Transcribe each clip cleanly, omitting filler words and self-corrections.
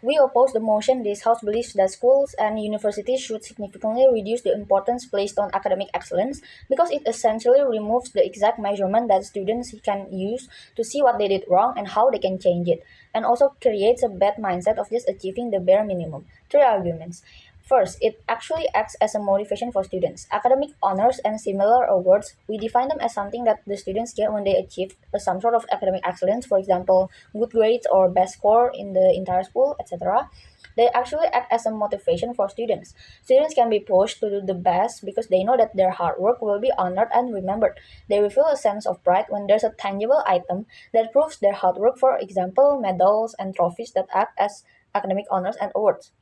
We oppose the motion. This house believes that schools and universities should significantly reduce the importance placed on academic excellence because it essentially removes the exact measurement that students can use to see what they did wrong and how they can change it, and also creates a bad mindset of just achieving the bare minimum. Three arguments. First, it actually acts as a motivation for students. Academic honors and similar awards, we define them as something that the students get when they achieve some sort of academic excellence, for example, good grades or best score in the entire school, etc. They actually act as a motivation for students. Students can be pushed to do the best because they know that their hard work will be honored and remembered. They will feel a sense of pride when there's a tangible item that proves their hard work, for example, medals and trophies that act as academic honors and awards.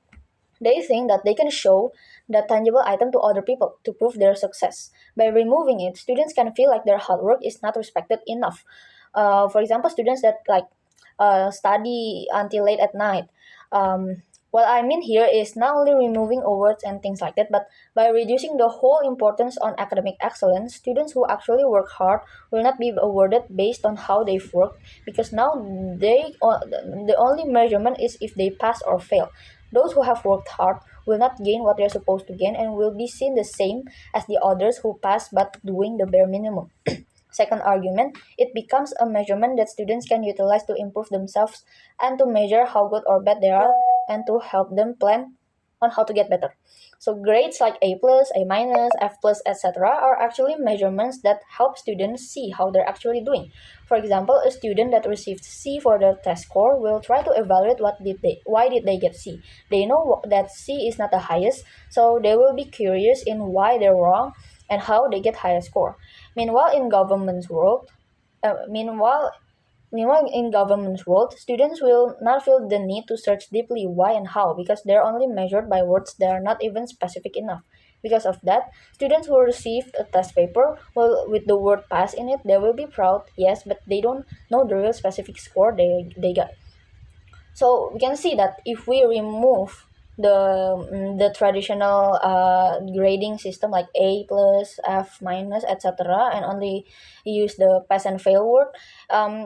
They think that they can show the tangible item to other people to prove their success. By removing it, students can feel like their hard work is not respected enough. For example, students that study until late at night. What I mean here is not only removing awards and things like that, but by reducing the whole importance on academic excellence, students who actually work hard will not be awarded based on how they've worked, because now the only measurement is if they pass or fail. Those who have worked hard will not gain what they're supposed to gain and will be seen the same as the others who pass but doing the bare minimum. Second argument, it becomes a measurement that students can utilize to improve themselves and to measure how good or bad they are and to help them plan on how to get better. So grades like A plus, A minus, F plus, etc. are actually measurements that help students see how they're actually doing. For example, a student that received C for their test score will try to evaluate why did they get C. They know that C is not the highest, so they will be curious in why they're wrong and how they get higher score. Meanwhile, in government's world, uh, meanwhile, Meanwhile, in government's world, students will not feel the need to search deeply why and how because they're only measured by words that are not even specific enough. Because of that, students who received a test paper will, with the word pass in it, they will be proud, yes, but they don't know the real specific score they got. So we can see that if we remove the traditional grading system like A plus, F minus, etc., and only use the pass and fail word,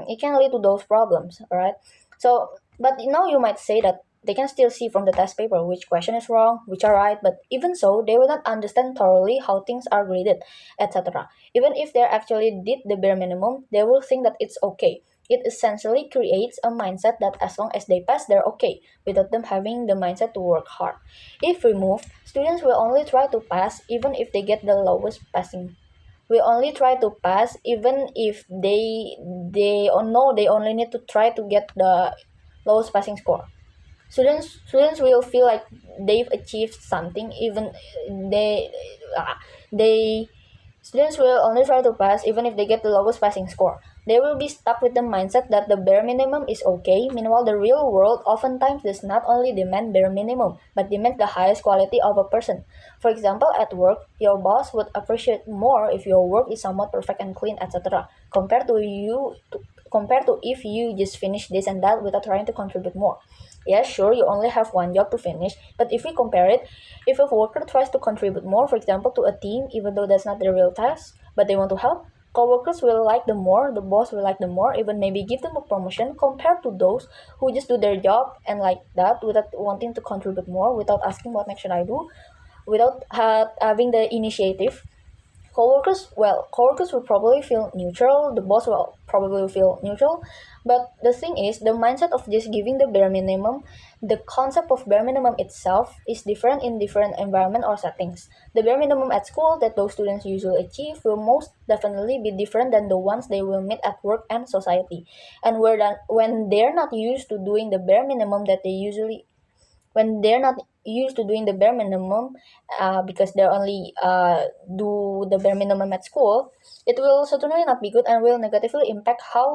it can lead to those problems. All right. So, but now you might say that they can still see from the test paper which question is wrong, which are right, but even so, they will not understand thoroughly how things are graded, etc. Even if they actually did the bare minimum, they will think that it's okay. It essentially creates a mindset that as long as they pass, they're okay, without them having the mindset to work hard. If removed, students will only try to pass even if they get the lowest passing. Will only try to pass even if they know they only need to try to get the lowest passing score. Students will feel like they've achieved something even they they students will only try to pass even if they get the lowest passing score. They will be stuck with the mindset that the bare minimum is okay. Meanwhile, the real world oftentimes does not only demand bare minimum, but demands the highest quality of a person. For example, at work, your boss would appreciate more if your work is somewhat perfect and clean, etc. Compared to if you just finish this and that without trying to contribute more. Yeah, sure, you only have one job to finish, but if we compare it, if a worker tries to contribute more, for example, to a team, even though that's not their real task, but they want to help, coworkers will like them more, the boss will like them more, even maybe give them a promotion compared to those who just do their job and like that without wanting to contribute more, without asking what next should I do, without having the initiative. Coworkers will probably feel neutral, the boss will probably feel neutral, but the thing is, the mindset of just giving the bare minimum, the concept of bare minimum itself is different in different environment or settings. The bare minimum at school that those students usually achieve will most definitely be different than the ones they will meet at work and society. And when they're not used to doing the bare minimum that they usually when they're not used to doing the bare minimum, because they only do the bare minimum at school, it will certainly not be good and will negatively impact how